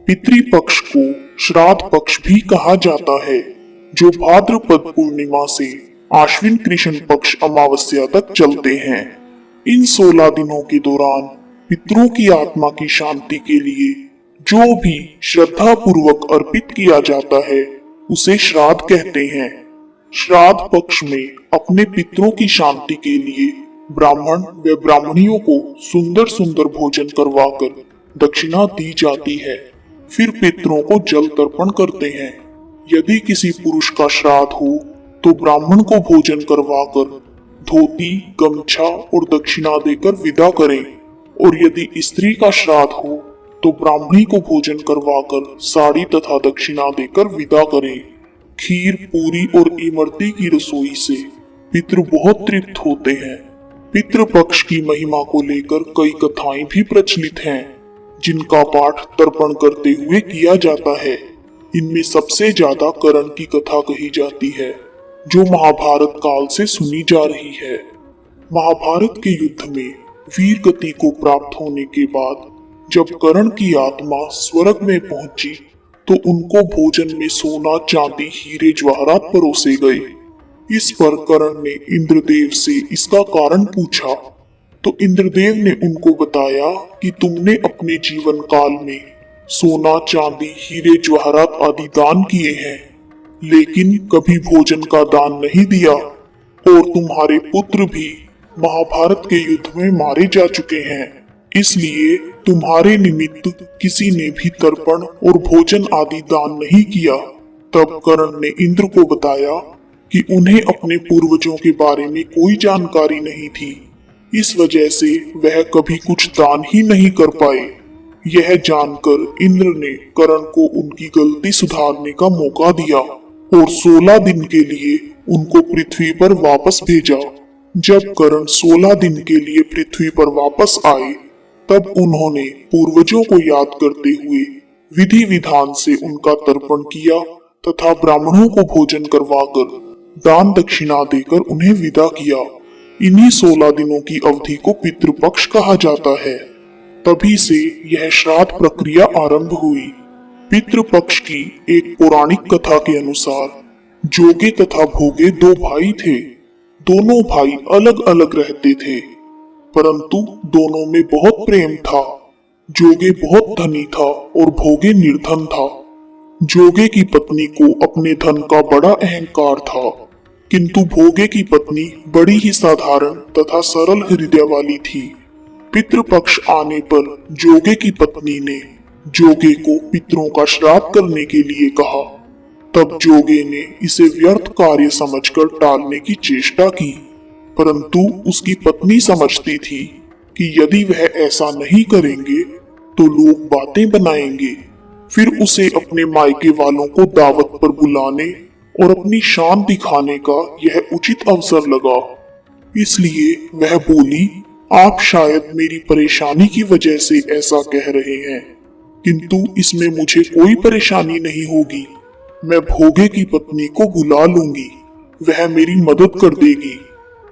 पितृपक्ष को श्राद्ध पक्ष भी कहा जाता है, जो भाद्रपद पूर्णिमा से आश्विन कृष्ण पक्ष अमावस्या तक चलते हैं। इन 16 दिनों के दौरान पितरों की आत्मा की शांति के लिए जो भी श्रद्धा पूर्वक अर्पित किया जाता है उसे श्राद्ध कहते हैं। श्राद्ध पक्ष में अपने पितरों की शांति के लिए ब्राह्मण व ब्राह्मणियों को सुंदर सुंदर भोजन करवाकर दक्षिणा दी जाती है। फिर पितरों को जल तर्पण करते हैं। यदि किसी पुरुष का श्राद्ध हो तो ब्राह्मण को भोजन करवाकर धोती, गमछा और दक्षिणा देकर विदा करें, और यदि स्त्री का श्राद्ध हो तो ब्राह्मणी को भोजन करवाकर साड़ी तथा दक्षिणा देकर विदा करें। खीर, पूरी और इमरती की रसोई से पितृ बहुत तृप्त होते हैं। पितृपक्ष की महिमा को लेकर कई कथाएं भी प्रचलित हैं, जिनका पाठ तर्पण करते हुए किया जाता है। इनमें सबसे ज्यादा कर्ण की कथा कही जाती है, जो महाभारत काल से सुनी जा रही है। महाभारत के युद्ध में वीर गति को प्राप्त होने के बाद जब कर्ण की आत्मा स्वर्ग में पहुंची तो उनको भोजन में सोना, चांदी, हीरे जवाहरात परोसे गए। इस पर कर्ण ने इंद्रदेव से इसका कारण पूछा तो इंद्रदेव ने उनको बताया कि तुमने अपने जीवन काल में सोना, चांदी, हीरे जवाहरात आदि दान किए हैं, लेकिन कभी भोजन का दान नहीं दिया, और तुम्हारे पुत्र भी महाभारत के युद्ध में मारे जा चुके हैं। इसलिए तुम्हारे निमित्त किसी ने भी तर्पण और भोजन आदि दान नहीं किया। तब कर्ण ने इंद्र को बताया कि उन्हें अपने पूर्वजों के बारे में कोई जानकारी नहीं थी, इस वजह से वह कभी कुछ दान ही नहीं कर पाए। यह जानकर इंद्र ने कर्ण को उनकी गलती सुधारने का मौका दिया और 16 दिन के लिए उनको पृथ्वी पर वापस भेजा। जब कर्ण 16 दिन के लिए पृथ्वी पर वापस आए तब उन्होंने पूर्वजों को याद करते हुए विधि विधान से उनका तर्पण किया तथा ब्राह्मणों को भोजन करवाकर दान दक्षिणा देकर उन्हें विदा किया। इन्हीं 16 दिनों की अवधि को पितृपक्ष कहा जाता है। तभी से यह श्राद्ध प्रक्रिया आरंभ हुई। पितृपक्ष की एक पौराणिक कथा के अनुसार जोगे तथा भोगे 2 भाई थे। दोनों भाई अलग अलग रहते थे, परंतु दोनों में बहुत प्रेम था। जोगे बहुत धनी था और भोगे निर्धन था। जोगे की पत्नी को अपने धन का बड़ा अहंकार था, किंतु भोगे की पत्नी बड़ी ही साधारण तथा सरल हृदय वाली थी। पितृपक्ष आने पर जोगे की पत्नी ने जोगे को पितरों का श्राद्ध करने के लिए कहा। तब जोगे ने इसे व्यर्थ कार्य समझकर टालने की चेष्टा की, परंतु उसकी पत्नी समझती थी कि यदि वह ऐसा नहीं करेंगे तो लोग बातें बनाएंगे। फिर उसे अपने मायके वालों को दावत पर बुलाने और अपनी शान दिखाने का यह उचित अवसर लगा। इसलिए वह बोली, आप शायद मेरी परेशानी की वजह से ऐसा कह रहे हैं, किंतु इसमें मुझे कोई परेशानी नहीं होगी। मैं भोगे की पत्नी को बुला लूंगी, वह मेरी मदद कर देगी,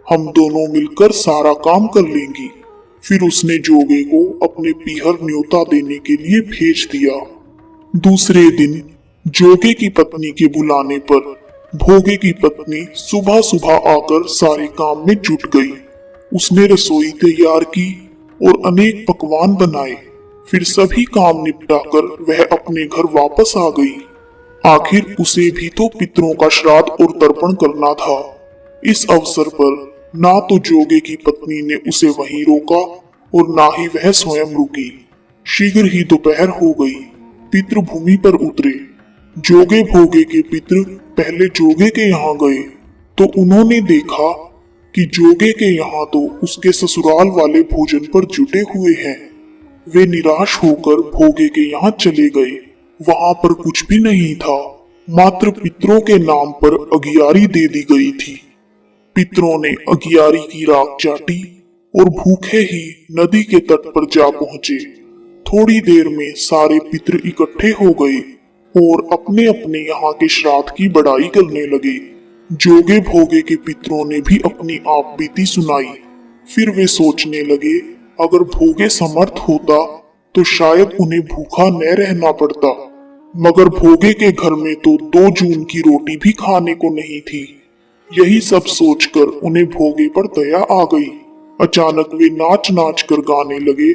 हम दोनों मिलकर सारा काम कर लेंगी। फिर उसने जोगे को अपने पीहर न्योता देने के लिए भेज दिया। दूसरे दिन जोगे की पत्नी के बुलाने पर भोगे की पत्नी सुबह सुबह आकर सारे काम में जुट गई। उसने रसोई तैयार की और अनेक पकवान बनाए। फिर सभी काम निपटाकर वह अपने घर वापस आ गई। आखिर उसे भी तो पितरों का श्राद्ध और तर्पण करना था। इस अवसर पर ना तो जोगे की पत्नी ने उसे वहीं रोका और ना ही वह स्वयं रुकी। शीघ्र ही दोपहर हो गई। पितृभूमि पर उतरे। जोगे भोगे के पितृ पहले जोगे के यहाँ गए तो उन्होंने देखा कि जोगे के यहाँ तो उसके ससुराल वाले भोजन पर जुटे हुए हैं। वे निराश होकर भोगे के यहाँ चले गए। वहां पर कुछ भी नहीं था, मात्र पितरों के नाम पर अगियारी दे दी गई थी। पितरों ने अगियारी की राख चाटी और भूखे ही नदी के तट पर जा पहुंचे। थोड़ी देर में सारे पितृ इकट्ठे हो गए और अपने अपने यहाँ के श्राद्ध की बड़ाई करने लगे। जोगे भोगे के पितरों ने भी अपनी आप बीती सुनाई। फिर वे सोचने लगे, अगर भोगे समर्थ होता तो शायद उन्हें भूखा न रहना पड़ता। मगर भोगे के घर में तो 2 जून की रोटी भी खाने को नहीं थी। यही सब सोचकर उन्हें भोगे पर दया आ गई। अचानक वे नाच नाच कर गाने लगे,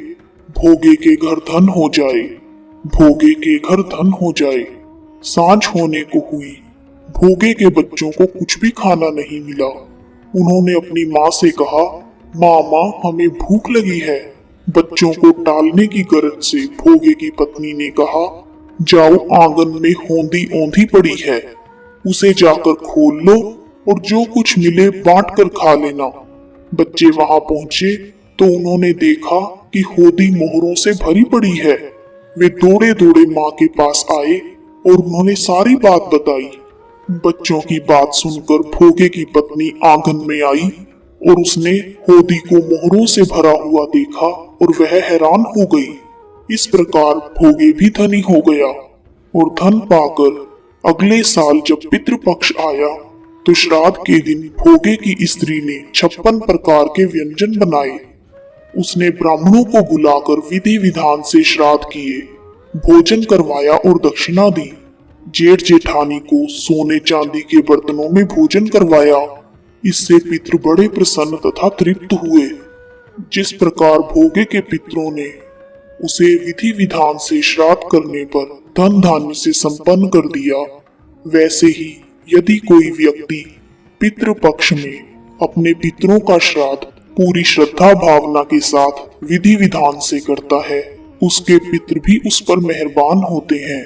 भोगे के घर धन हो जाए, भोगे के घर धन हो जाए। सांझ होने को हुई। भोगे के बच्चों को कुछ भी खाना नहीं मिला। उन्होंने अपनी माँ से कहा, माँ हमें भूख लगी है। बच्चों को टालने की गरज से भोगे की पत्नी ने कहा, जाओ आंगन में होंदी ओंधी पड़ी है, उसे जाकर खोल लो और जो कुछ मिले बांट कर खा लेना। बच्चे वहां पहुंचे तो उन्होंने देखा कि होदी मोहरों से भरी पड़ी है। वे दौड़े दौड़े माँ के पास आए और उन्होंने सारी बात बताई। बच्चों की बात सुनकर भोगे की पत्नी आंगन में आई और उसने होदी को मोहरों से भरा हुआ देखा और वह हैरान हो गई। इस प्रकार भोगे भी धनी हो गया और धन पाकर अगले साल जब पितृपक्ष आया तो श्राद्ध के दिन भोगे की स्त्री ने 56 प्रकार के व्यंजन बनाए। उसने ब्राह्मणों को बुलाकर विधि विधान से श्राद्ध किए, भोजन करवाया और दक्षिणा दी। जेठ जेठानी को सोने चांदी के बर्तनों में भोजन करवाया। इससे पितृ बड़े प्रसन्न तथा तृप्त हुए। जिस प्रकार भोगे के पितरों ने उसे विधि विधान से श्राद्ध करने पर धन धान्य से संपन्न कर दिया, वैसे ही यदि कोई व्यक्ति पितृ पक्ष में अपने पितरों का श्राद्ध पूरी श्रद्धा भावना के साथ विधि विधान से करता है, उसके पितृ भी उस पर मेहरबान होते हैं।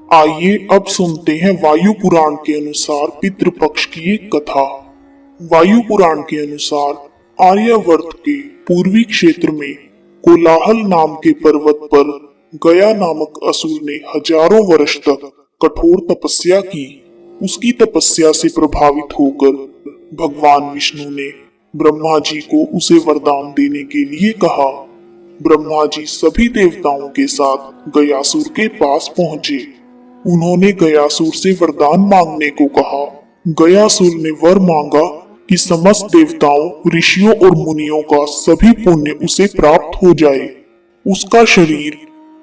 आइए अब सुनते हैं वायु पुराण के अनुसार पितृपक्ष की एक कथा। वायु पुराण के अनुसार आर्यावर्त के पूर्वी क्षेत्र में कोलाहल नाम के पर्वत पर गया नामक असुर ने हजारों वर्ष तक कठोर तपस्या की। उसकी तपस्या से प्रभावित होकर भगवान विष्णु ने ब्रह्मा जी को उसे वरदान देने के लिए कहा। ब्रह्मा जी सभी देवताओं के साथ गयासुर के पास पहुंचे। उन्होंने गयासुर से वरदान मांगने को कहा। गयासुर ने वर मांगा कि समस्त देवताओं, ऋषियों और मुनियों का सभी पुण्य उसे प्राप्त हो जाए, उसका शरीर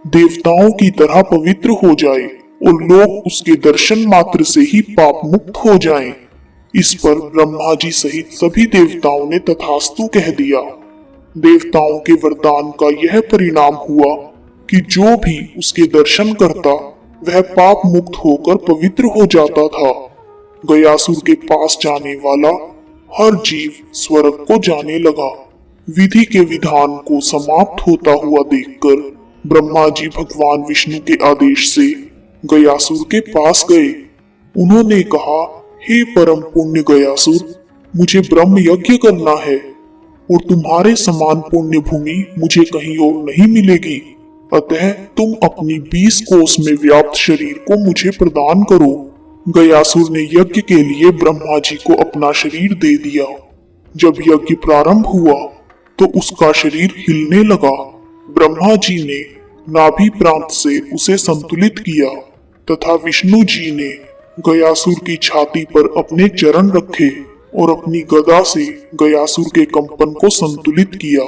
देवताओं की तरह पवित्र हो जाए और लोग उसके दर्शन मात्र से ही पाप मुक्त हो जाएं। इस पर ब्रह्मा जी सहित सभी देवताओं ने तथास्तु कह दिया। देवताओं के वरदान का यह परिणाम हुआ कि जो भी उसके दर्शन करता वह पाप मुक्त होकर पवित्र हो जाता था। गयासुर के पास जाने वाला हर जीव स्वर्ग को जाने लगा। विधि के विधान को समाप्त होता हुआ देखकर ब्रह्मा जी भगवान विष्णु के आदेश से गयासुर के पास गए। उन्होंने कहा, हे परम पुण्य गयासुर, मुझे ब्रह्म यज्ञ करना है और तुम्हारे समान पुण्य भूमि मुझे कहीं और नहीं मिलेगी। अतः तुम अपनी 20 कोस में व्याप्त शरीर को मुझे प्रदान करो। गयासुर ने यज्ञ के लिए ब्रह्मा जी को अपना शरीर दे दिया। जब यज्ञ प्रारंभ हुआ तो उसका शरीर हिलने लगा। ब्रह्मा जी ने नाभि प्रांत से उसे संतुलित किया तथा विष्णु जी ने गयासुर की छाती पर अपने चरण रखे और अपनी गदा से गयासुर के कंपन को संतुलित किया।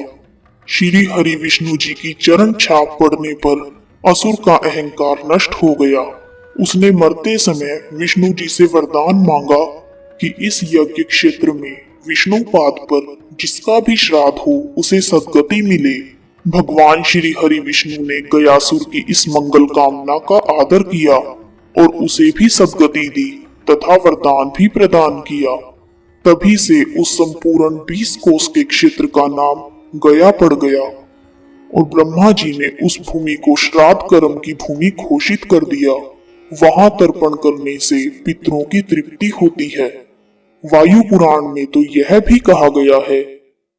श्री हरि विष्णु जी की चरण छाप पड़ने पर असुर का अहंकार नष्ट हो गया। उसने मरते समय विष्णु जी से वरदान मांगा कि इस यज्ञ क्षेत्र में विष्णु पाद पर जिसका भी श्राद्ध हो उसे सद्गति मिले। भगवान श्री हरि विष्णु ने गयासुर की इस मंगल कामना का आदर किया और उसे भी सद्गति दी तथा वरदान भी प्रदान किया। तभी से उस संपूर्ण 20 कोस के क्षेत्र का नाम गया पड़ गया और ब्रह्मा जी ने उस भूमि को श्राद्ध कर्म की भूमि घोषित कर दिया। वहां तर्पण करने से पितरों की तृप्ति होती है। वायु पुराण में तो यह भी कहा गया है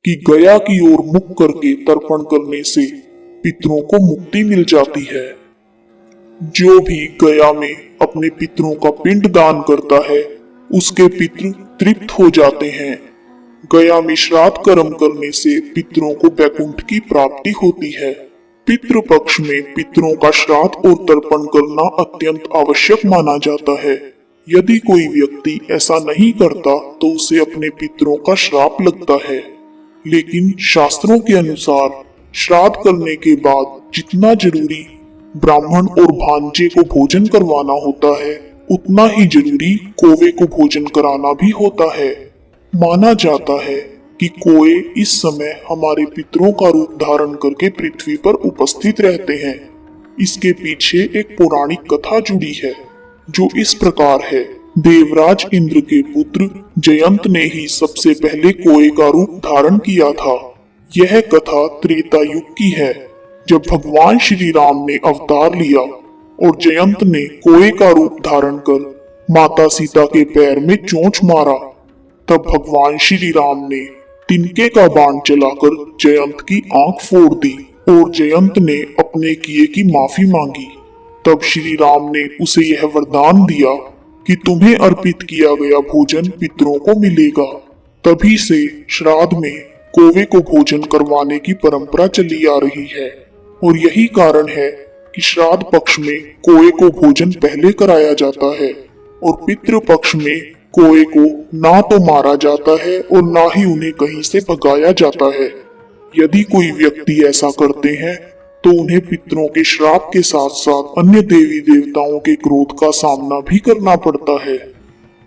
कि गया की ओर मुख करके तर्पण करने से पितरों को मुक्ति मिल जाती है। जो भी गया में अपने पितरों का पिंड दान करता है उसके पितृ तृप्त हो जाते हैं। गया में श्राद्ध कर्म करने से पितरों को वैकुंठ की प्राप्ति होती है। पितृ पक्ष में पितरों का श्राद्ध और तर्पण करना अत्यंत आवश्यक माना जाता है। यदि कोई व्यक्ति ऐसा नहीं करता तो उसे अपने पितरों का श्राप लगता है। लेकिन शास्त्रों के अनुसार श्राद्ध करने के बाद जितना जरूरी ब्राह्मण और भांजे को भोजन करवाना होता है, उतना ही जरूरी कौवे को भोजन कराना भी होता है। माना जाता है कि कौवे इस समय हमारे पितरों का रूप धारण करके पृथ्वी पर उपस्थित रहते हैं। इसके पीछे एक पौराणिक कथा जुड़ी है, जो इस प्रकार है। देवराज इंद्र के पुत्र जयंत ने ही सबसे पहले कौवे का रूप धारण किया था। यह कथा त्रेता युग की है, जब भगवान श्री राम ने अवतार लिया और जयंत ने कौवे का रूप धारण कर माता सीता के पैर में चोंच मारा। तब भगवान श्री राम ने तिनके का बाण चलाकर जयंत की आंख फोड़ दी और जयंत ने अपने किए की माफी मांगी। तब श्री राम ने उसे यह वरदान दिया कि तुम्हें अर्पित किया गया भोजन पितरों को मिलेगा। तभी से श्राद्ध में कौवे को भोजन करवाने की परंपरा चली आ रही है और यही कारण है कि श्राद्ध पक्ष में कौवे को भोजन पहले कराया जाता है और पितृ पक्ष में कौवे को ना तो मारा जाता है और ना ही उन्हें कहीं से भगाया जाता है। यदि कोई व्यक्ति ऐसा करते हैं तो उन्हें पितरों के श्राप के साथ साथ अन्य देवी देवताओं के क्रोध का सामना भी करना पड़ता है।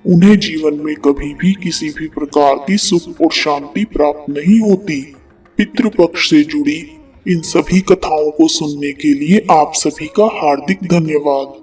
उन्हें जीवन में कभी भी किसी भी प्रकार की सुख और शांति प्राप्त नहीं होती। पितृपक्ष से जुड़ी इन सभी कथाओं को सुनने के लिए आप सभी का हार्दिक धन्यवाद।